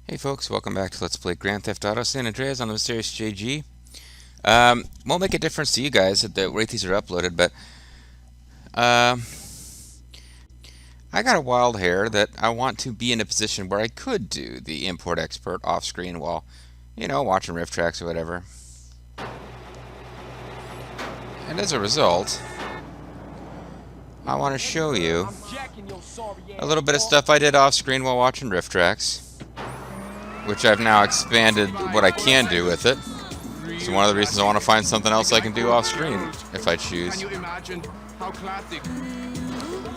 Hey folks, welcome back to Let's Play Grand Theft Auto San Andreas on the Mysterious JG. Won't make a difference to you guys at the rate these are uploaded, but um, I got a wild hair that I want to be in a position where I could do the import-export off-screen while, watching riff tracks or whatever. And as a result, I want to show you a little bit of stuff I did off-screen while watching riff tracks, which I've now expanded what I can do with it. So one of the reasons I want to find something else I can do off screen if I choose.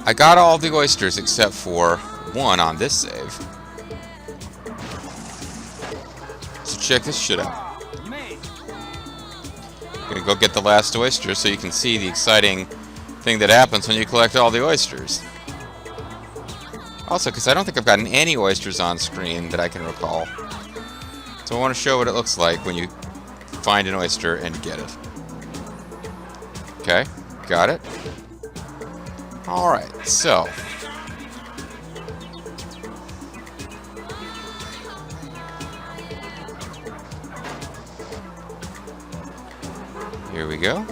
I got all the oysters except for one on this save. So check this shit out. I'm gonna go get the last oyster so you can see the exciting thing that happens when you collect all the oysters. Also, because I don't think I've gotten any oysters on screen that I can recall. So I want to show what it looks like when you find an oyster and get it. Okay, got it. Alright, so. Here we go.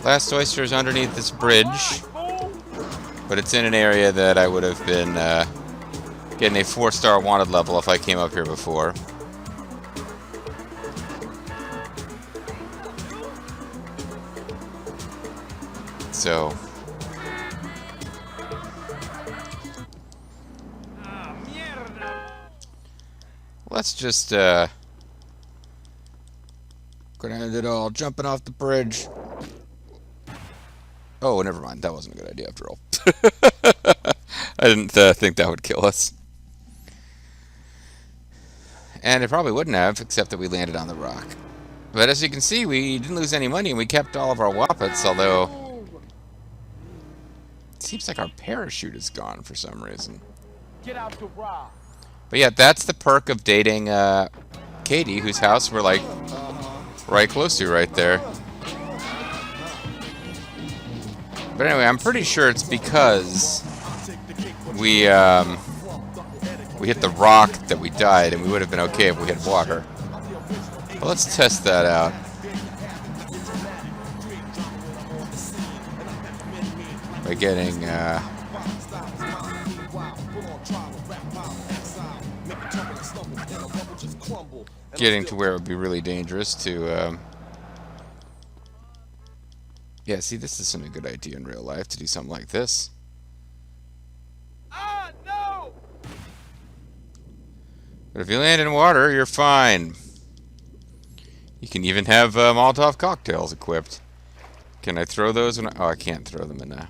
Last oyster is underneath this bridge, but it's in an area that I would have been getting a 4-star wanted level if I came up here before. So let's just gonna end it all jumping off the bridge. Oh, never mind. That wasn't a good idea after all. I didn't think that would kill us. And it probably wouldn't have, except that we landed on the rock. But as you can see, we didn't lose any money, and we kept all of our wappets, although it seems like our parachute is gone for some reason. Get out the rock. But yeah, that's the perk of dating Katie, whose house we're like right close to right there. But anyway, I'm pretty sure it's because we hit the rock that we died, and we would have been okay if we hit water. Well, let's test that out. By getting to where it would be really dangerous to yeah, see, this isn't a good idea in real life to do something like this. Ah, no! But if you land in water, you're fine. You can even have Molotov cocktails equipped. Can I throw those? Oh, I can't throw them in a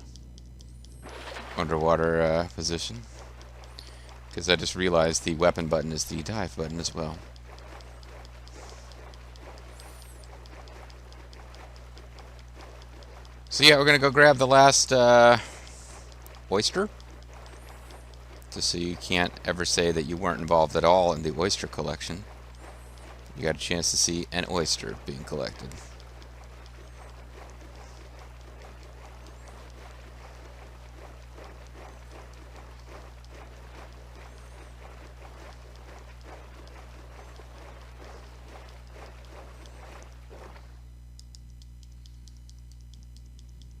underwater position. Because I just realized the weapon button is the dive button as well. So yeah, we're going to go grab the last oyster. Just so you can't ever say that you weren't involved at all in the oyster collection. You got a chance to see an oyster being collected.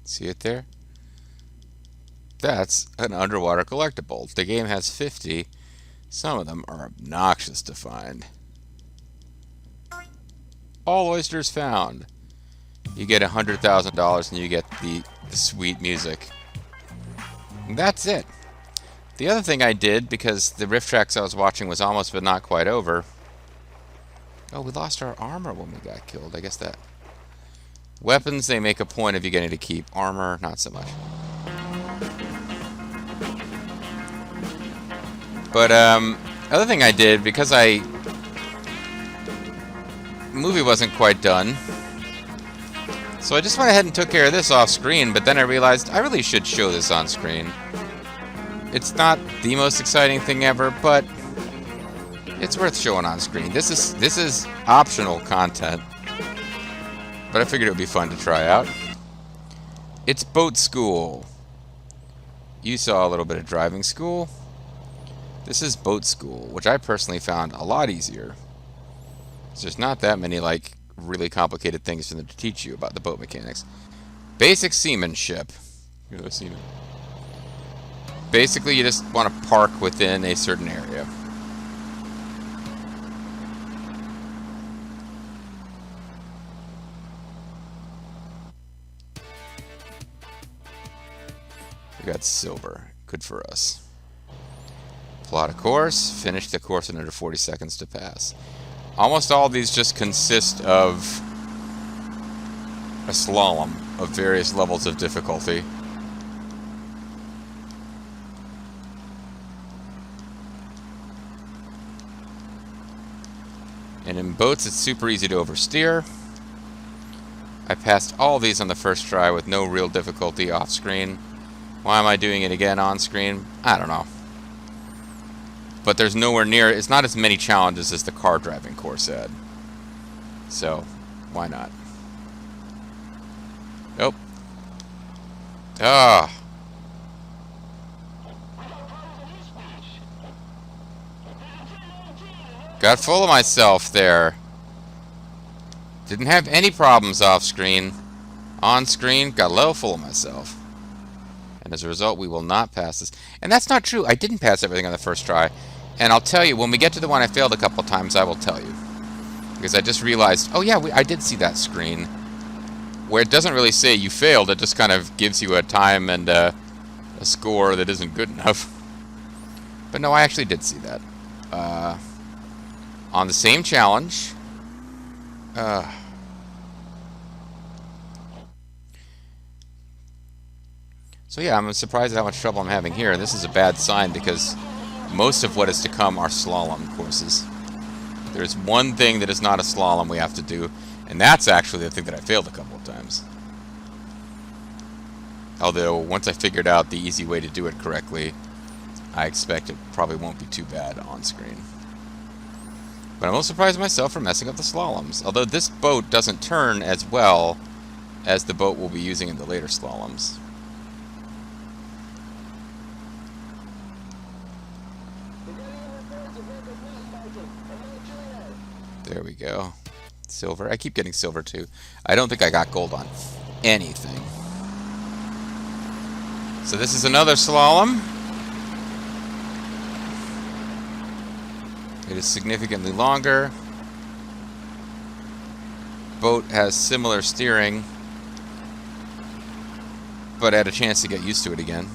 See it there? That's an underwater collectible. The game has 50. Some of them are obnoxious to find. All oysters found. You get $100,000 and you get the sweet music. And that's it. The other thing I did, because the riff tracks I was watching was almost but not quite over. Oh, we lost our armor when we got killed. I guess that. Weapons, they make a point of you getting to keep. Armor, not so much. But, other thing I did, because the movie wasn't quite done, so I just went ahead and took care of this off screen, but then I realized I really should show this on screen. It's not the most exciting thing ever, but it's worth showing on screen. This is optional content. But I figured it would be fun to try out. It's boat school. You saw a little bit of driving school. This is boat school, which I personally found a lot easier. There's not that many, like, really complicated things for them to teach you about the boat mechanics. Basic seamanship. You're the seaman. Basically, you just want to park within a certain area. We got silver. Good for us. Plot a course. Finish the course in under 40 seconds to pass. Almost all of these just consist of a slalom of various levels of difficulty. And in boats, it's super easy to oversteer. I passed all these on the first try with no real difficulty off screen. Why am I doing it again on screen? I don't know. But there's nowhere near, it's not as many challenges as the car driving course had. So, why not? Nope. Ah. Got full of myself there. Didn't have any problems off screen. On screen, got a little full of myself. And as a result, we will not pass this. And that's not true. I didn't pass everything on the first try. And I'll tell you, when we get to the one I failed a couple times, I will tell you. Because I just realized, oh yeah, I did see that screen. Where it doesn't really say you failed, it just kind of gives you a time and a score that isn't good enough. But no, I actually did see that. On the same challenge. So yeah, I'm surprised at how much trouble I'm having here. This is a bad sign because most of what is to come are slalom courses. There's one thing that is not a slalom we have to do, and that's actually the thing that I failed a couple of times. Although, once I figured out the easy way to do it correctly, I expect it probably won't be too bad on screen. But I'm a little surprised myself for messing up the slaloms. Although this boat doesn't turn as well as the boat we'll be using in the later slaloms. There we go. Silver. I keep getting silver too. I don't think I got gold on anything. So this is another slalom. It is significantly longer. Boat has similar steering, but I had a chance to get used to it again.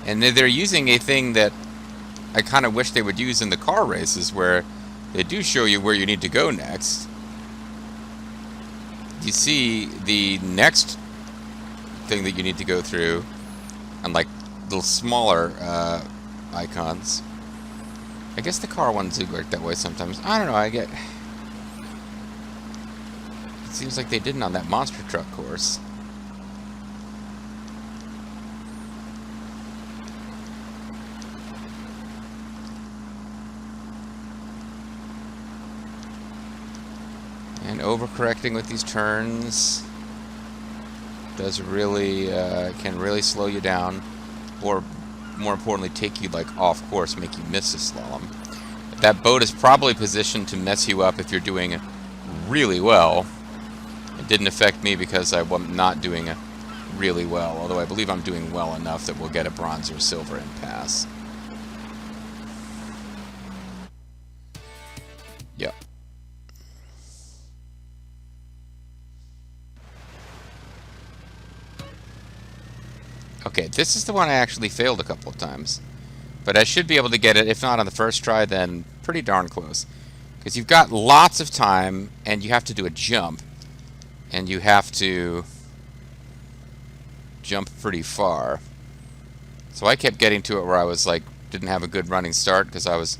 And they're using a thing that I kind of wish they would use in the car races, where they do show you where you need to go next. You see the next thing that you need to go through, and like little smaller icons. I guess the car ones do work that way sometimes. I don't know, it seems like they didn't on that monster truck course. And overcorrecting with these turns does really can really slow you down, or more importantly, take you like off course, make you miss a slalom. That boat is probably positioned to mess you up if you're doing really well. It didn't affect me because I'm not doing really well, although I believe I'm doing well enough that we'll get a bronze or silver and pass. Yep. Okay, this is the one I actually failed a couple of times. But I should be able to get it, if not on the first try, then pretty darn close. Because you've got lots of time, and you have to do a jump. And you have to jump pretty far. So I kept getting to it where I was like, didn't have a good running start because I was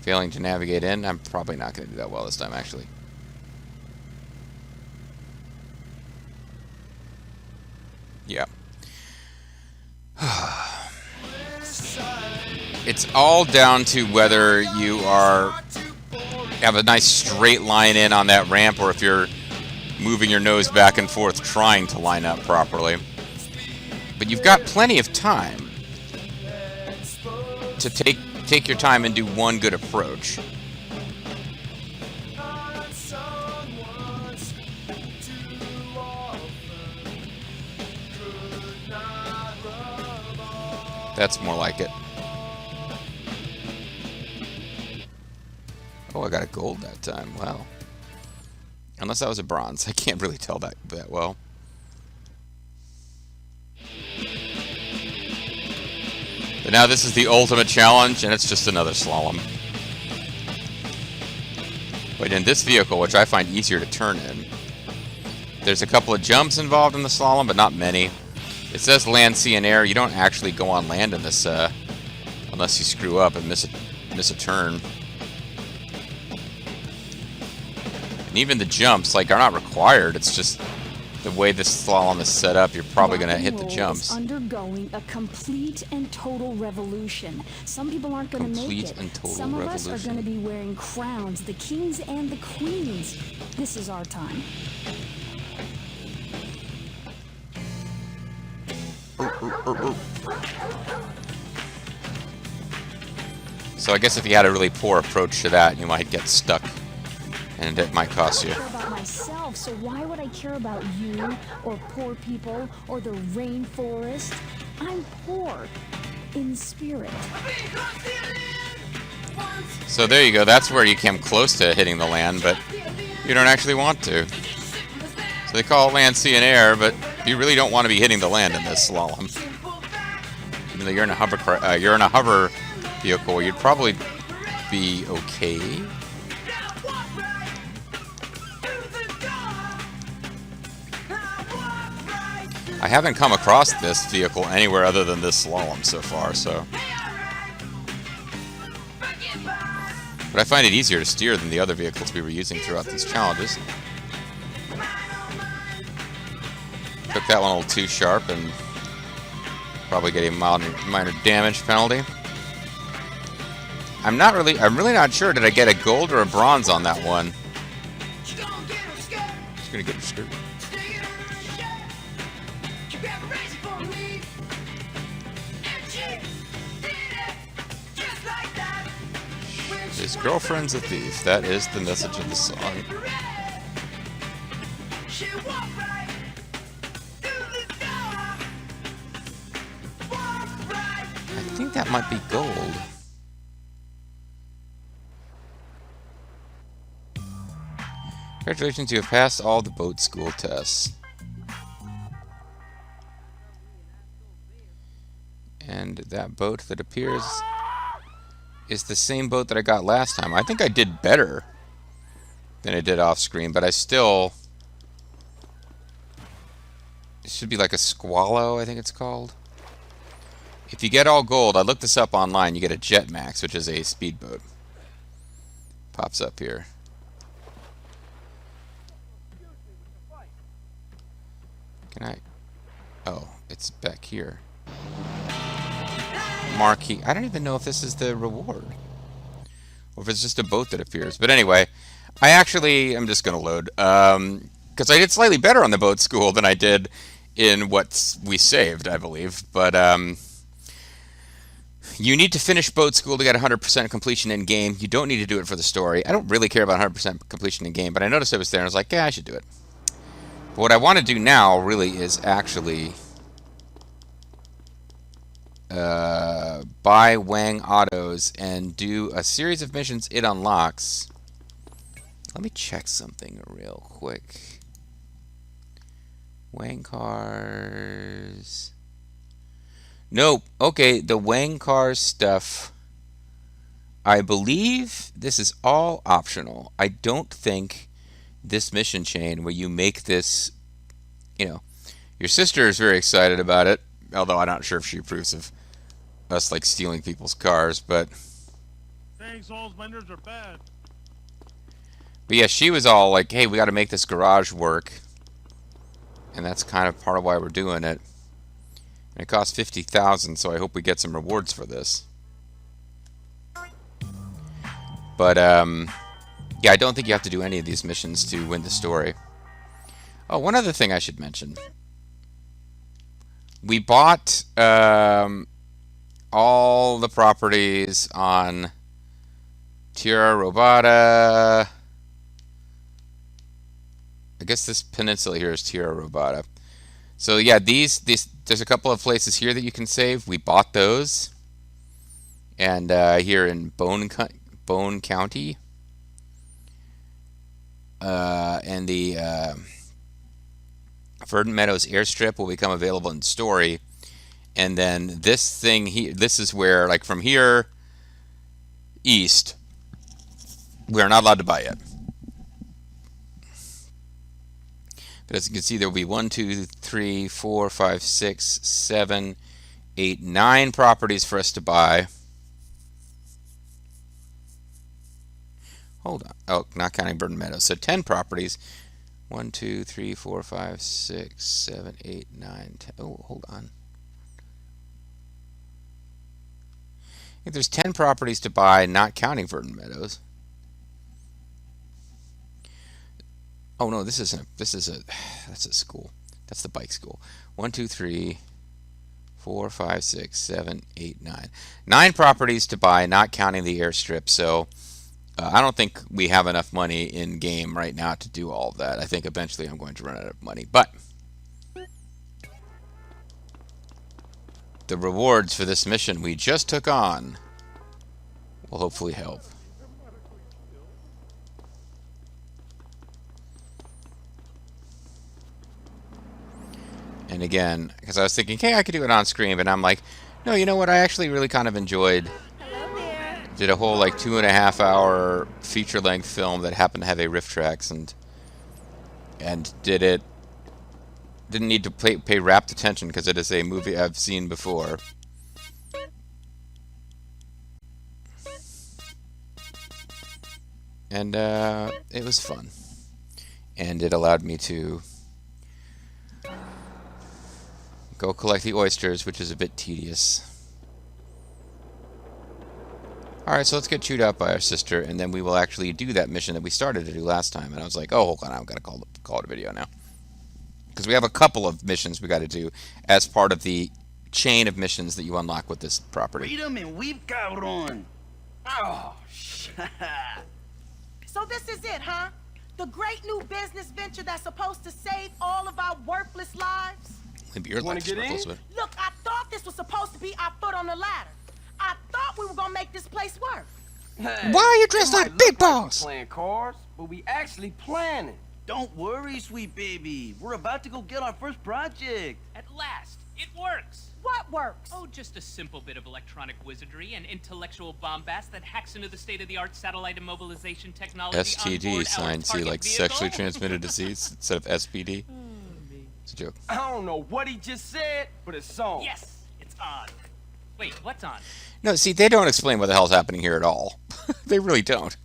failing to navigate in. I'm probably not going to do that well this time, actually. Yeah. It's all down to whether you are have a nice straight line in on that ramp, or if you're moving your nose back and forth trying to line up properly. But you've got plenty of time to take your time and do one good approach. That's more like it. Oh, I got a gold that time. Wow. Unless that was a bronze. I can't really tell that well. But now this is the ultimate challenge, and it's just another slalom. But in this vehicle, which I find easier to turn in, there's a couple of jumps involved in the slalom, but not many. It says land, sea, and air. You don't actually go on land in this unless you screw up and miss a turn. And even the jumps, like, are not required. It's just the way this slalom is set up. You're probably going to hit the jumps. Undergoing a complete and total revolution. Some people aren't going to make it. Some of us are going to be wearing crowns, the kings and the queens. This is our time. So I guess if you had a really poor approach to that, you might get stuck, and it might cost you. I care about myself, so why would I care about you or poor people or the rainforest? I'm poor in spirit. So there you go. That's where you came close to hitting the land, but you don't actually want to. So they call it land, sea, and air, but you really don't want to be hitting the land in this slalom. Even though you're in a hover vehicle, you'd probably be okay. I haven't come across this vehicle anywhere other than this slalom so far, so. But I find it easier to steer than the other vehicles we were using throughout these challenges. Took that one a little too sharp and probably get a minor damage penalty. I'm really not sure. Did I get a gold or a bronze on that one? Just gonna get your skirt. His girlfriend's a thief. That is the message of the song. I think that might be gold. Congratulations, you have passed all the boat school tests. And that boat that appears is the same boat that I got last time. I think I did better than I did off screen, but I still... It should be like a Squallow, I think it's called. If you get all gold, I looked this up online, you get a Jet Max, which is a speedboat. Pops up here. Can I... Oh, it's back here. Marquee. I don't even know if this is the reward. Or if it's just a boat that appears. But anyway, I actually am just going to load. Because I did slightly better on the boat school than I did in what we saved, I believe. But you need to finish boat school to get 100% completion in game. You don't need to do it for the story. I don't really care about 100% completion in game, but I noticed it was there and I was like, yeah, I should do it. But what I want to do now really is actually buy Wang Autos and do a series of missions it unlocks. Let me check something real quick. Wang cars. Nope. Okay, the Wang cars stuff. I believe this is all optional. I don't think this mission chain where you make this, you know, your sister is very excited about it, although I'm not sure if she approves of us like stealing people's cars, but thanks, all my nerves are bad. But yeah, she was all like, hey, we got to make this garage work, and that's kind of part of why we're doing it. And it costs 50,000, so I hope we get some rewards for this. But Yeah, I don't think you have to do any of these missions to win the story. Oh, one other thing I should mention. We bought all the properties on Tierra Robata. I guess this peninsula here is Tierra Robata. So yeah, these there's a couple of places here that you can save. We bought those, and here in Bone County, and the Verdant Meadows airstrip will become available in story, and then this thing here, this is where, like, from here east, we are not allowed to buy yet. But as you can see, there will be 1, 2, 3, 4, 5, 6, 7, 8, 9 properties for us to buy. Hold on. Oh, not counting Verdant Meadows. So 10 properties. 1, 2, 3, 4, 5, 6, 7, 8, 9, 10. Oh, hold on. If there's 10 properties to buy, not counting Verdant Meadows. Oh no, that's a school. That's the bike school. 1, 2, 3, 4, 5, 6, 7, 8, 9. 9 properties to buy, not counting the airstrip. So I don't think we have enough money in game right now to do all of that. I think eventually I'm going to run out of money. But the rewards for this mission we just took on will hopefully help. And again, because I was thinking, hey, I could do it on screen, but I'm like, no, you know what? I actually really kind of enjoyed. Did a whole like 2.5 hour feature length film that happened to have a riff tracks, and didn't need to pay rapt attention because it is a movie I've seen before. And it was fun, and it allowed me to go collect the oysters, which is a bit tedious. Alright, so let's get chewed out by our sister, and then we will actually do that mission that we started to do last time. And I was like, oh, hold on, I've got to call it a video now. Because we have a couple of missions we got to do as part of the chain of missions that you unlock with this property. Freedom and we've got on. Oh, So this is it, huh? The great new business venture that's supposed to save all of our worthless lives? Maybe your life's worthless. Look, I thought this was supposed to be our foot on the ladder. I thought we were gonna make this place work. Hey, why are you dressed like Big Boss? Playing cards, but we actually planning. Don't worry, sweet baby. We're about to go get our first project. At last, it works. What works? Oh, just a simple bit of electronic wizardry and intellectual bombast that hacks into the state-of-the-art satellite immobilization technology. STD sign, see, like sexually transmitted disease instead of SPD. It's a joke. I don't know what he just said, but it's on. Yes, it's on. Wait, what's on? No, see, they don't explain what the hell's happening here at all. They really don't.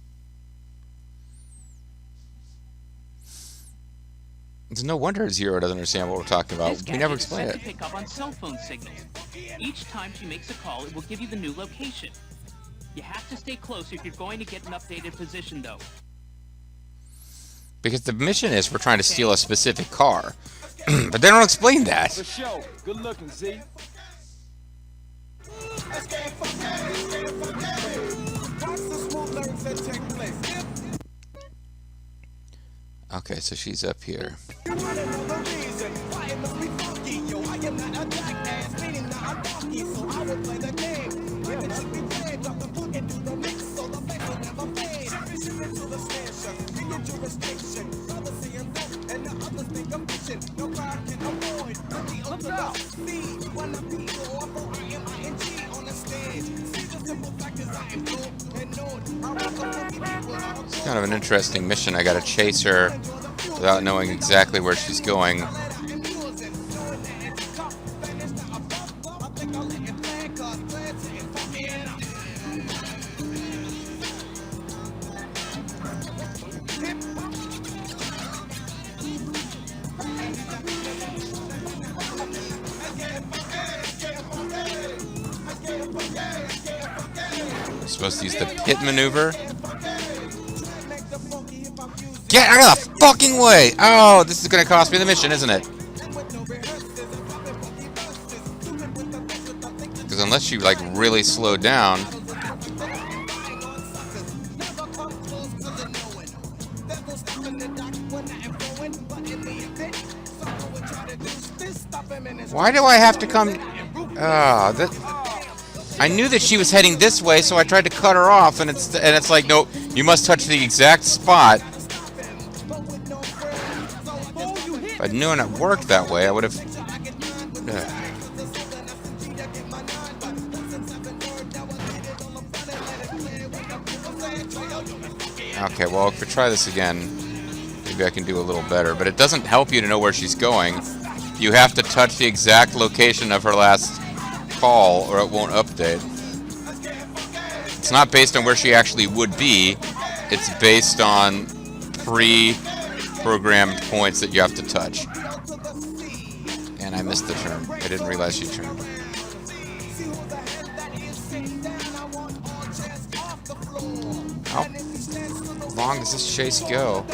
It's no wonder Zero doesn't understand what we're talking about. This We never gadget is explain set it. to pick up on cell phone signals. Each time she makes a call, it will give you the new location. You have to stay close if you're going to get an updated position, though. Because the mission is we're trying to steal a specific car. But they don't explain that. For sure. Good looking, Z. Okay, so she's up here. It's kind of an interesting mission. I gotta chase her without knowing exactly where she's going. Supposed to use the pit maneuver. Get out of the fucking way! Oh, this is gonna cost me the mission, isn't it? Because unless you, like, really slow down... Why do I have to come... I knew that she was heading this way, so I tried to cut her off, and it's like, nope, you must touch the exact spot. If I'd known it worked that way, I would have... Okay, well, if we try this again, maybe I can do a little better. But it doesn't help you to know where she's going. You have to touch the exact location of her last call, or it won't update. It's not based on where she actually would be. It's based on pre-programmed points that you have to touch. And I missed the turn. I didn't realize she turned. How long does this chase go?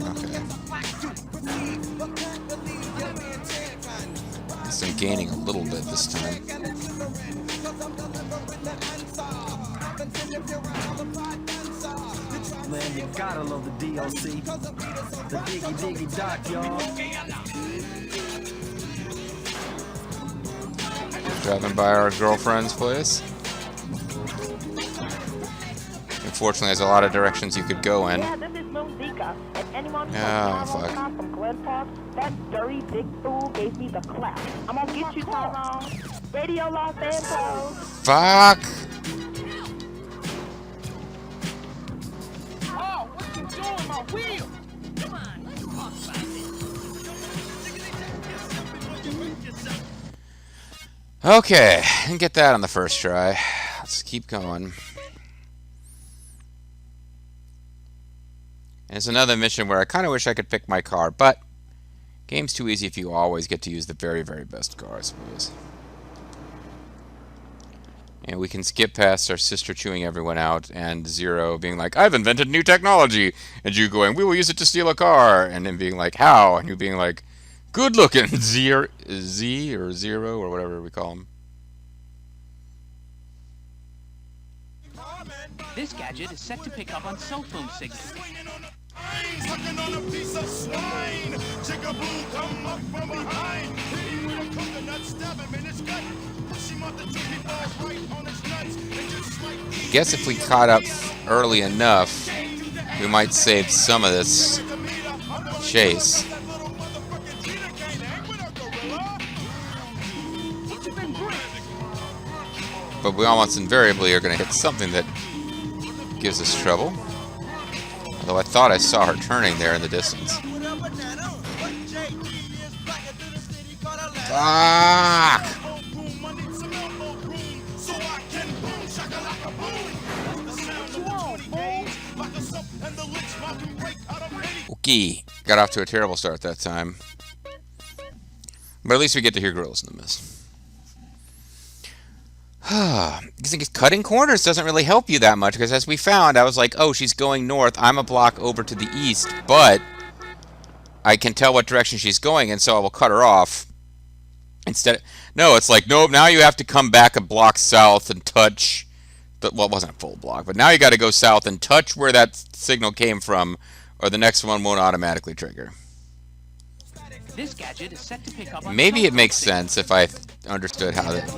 Okay. At least I'm gaining a little bit this time. Man, you gotta love the DLC. The diggy diggy doc, y'all. Driving by our girlfriend's place. Unfortunately, there's a lot of directions you could go in. Yeah, this is Moonzika. And anyone fuck. from Glen Park, that dirty dick fool gave me the clap. I'm gonna get you, Tyrone. Radio Los Santos. Fuck! Oh, what you doing, my wheel? Come on, let's talk about this. Okay, and get that on the first try. Let's keep going. And it's another mission where I kind of wish I could pick my car, but game's too easy if you always get to use the very, very best car, I suppose. And we can skip past our sister chewing everyone out and Zero being like, I've invented new technology, and you going, we will use it to steal a car, and then being like, how? And you being like, good looking, Z or Zero or whatever we call him. This gadget is set to pick up on cell phone signals. Sucking on a piece of swine. Chickaboo come up from behind. Hit him with a coconut, stab him in his gut. Push him off the tree, he falls right on his nuts. And just like I guess if we caught up early enough, we might save some of this chase. But we almost invariably are going to hit something that gives us trouble. Although I thought I saw her turning there in the distance. Fuck! Okay, got off to a terrible start that time. But at least we get to hear Gorillas in the Mist. Cutting corners doesn't really help you that much, because as we found, I was like, oh, she's going north, I'm a block over to the east, but I can tell what direction she's going, and so I will cut her off. No, it's like, nope, now you have to come back a block south and touch, well, it wasn't a full block, but now you got to go south and touch where that signal came from, or the next one won't automatically trigger. This gadget is set to pick up on Maybe it makes sense if I understood how that...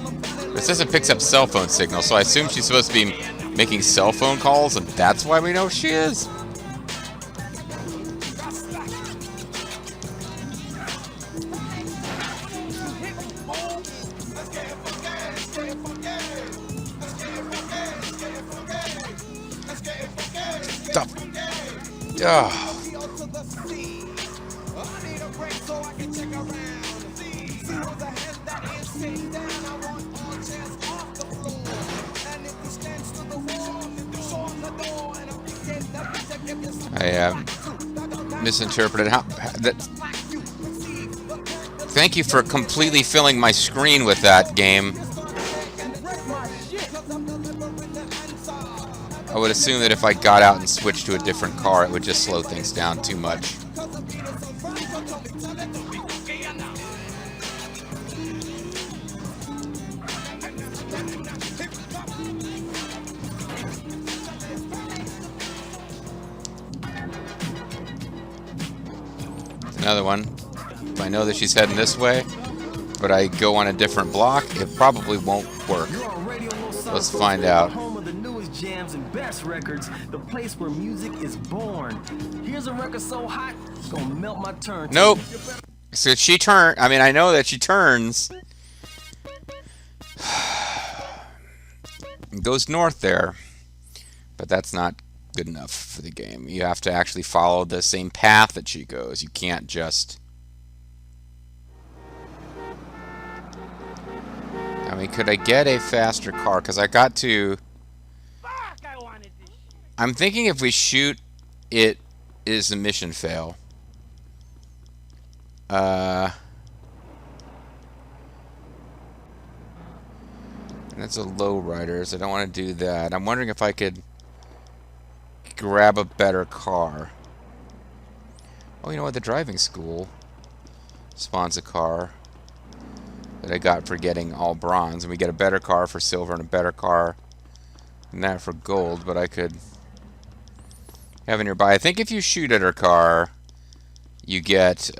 It says it picks up cell phone signals, so I assume she's supposed to be making cell phone calls, and that's why we know she is? Stop. Oh. I misinterpreted how that. Thank you for completely filling my screen with that game. I would assume that if I got out and switched to a different car, it would just slow things down too much. Another one. If I know that she's heading this way, but I go on a different block, it probably won't work. Let's find out. Home of the newest jams and best records, the place where music is born. Here's a record so hot, it's gonna melt my turn. Nope. So she turned. I mean, I know that she turns. It goes north there, but that's not good enough for the game. You have to actually follow the same path that she goes. You can't just... I mean, could I get a faster car? Because I got to... I'm thinking if we shoot, it is a mission fail. That's a low rider, so I don't want to do that. I'm wondering if I could grab a better car. Oh, you know what? The driving school spawns a car that I got for getting all bronze, and we get a better car for silver and a better car than that for gold, but I could have it nearby. I think if you shoot at her car, you get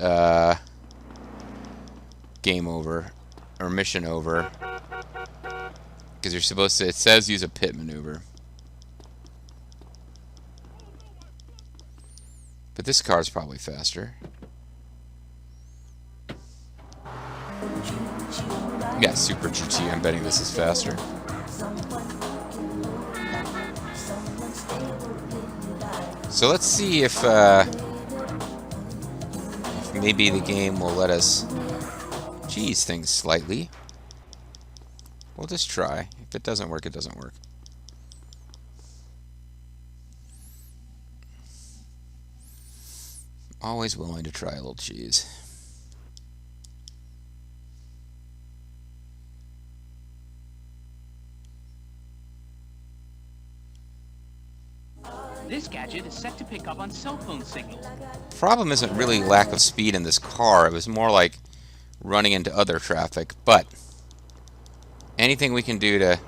game over, or mission over, because you're supposed to, it says use a pit maneuver. But this car's probably faster. Yeah, Super GT. I'm betting this is faster. So let's see if maybe the game will let us cheese things slightly. We'll just try. If it doesn't work, it doesn't work. Always willing to try a little cheese. This gadget is set to pick up on cell phone signals. Problem isn't really lack of speed in this car. It was more like running into other traffic. But anything we can do to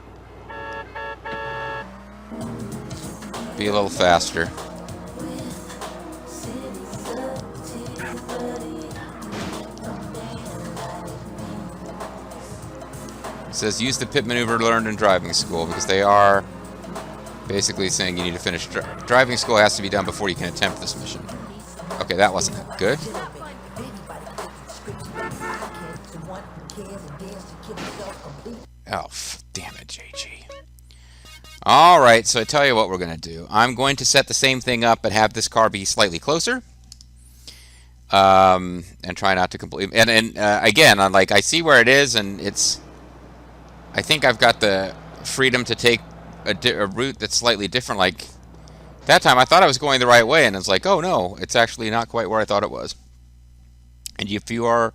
be a little faster. It says use the pit maneuver learned in driving school, because they are basically saying you need to finish driving school has to be done before you can attempt this mission. Okay, that wasn't good. Oh, damn it, JG. Alright, so I tell you what we're going to do. I'm going to set the same thing up, but have this car be slightly closer. And try not to complete... And again, I'm like, I see where it is, and it's... I think I've got the freedom to take a route that's slightly different. Like, that time I thought I was going the right way, and it's like, oh no, it's actually not quite where I thought it was. And if you are...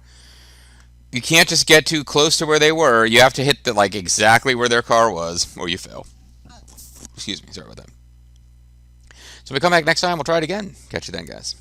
You can't just get too close to where they were. You have to hit the, like, exactly where their car was, or you fail. Excuse me, sorry about that. So when we come back next time, we'll try it again. Catch you then, guys.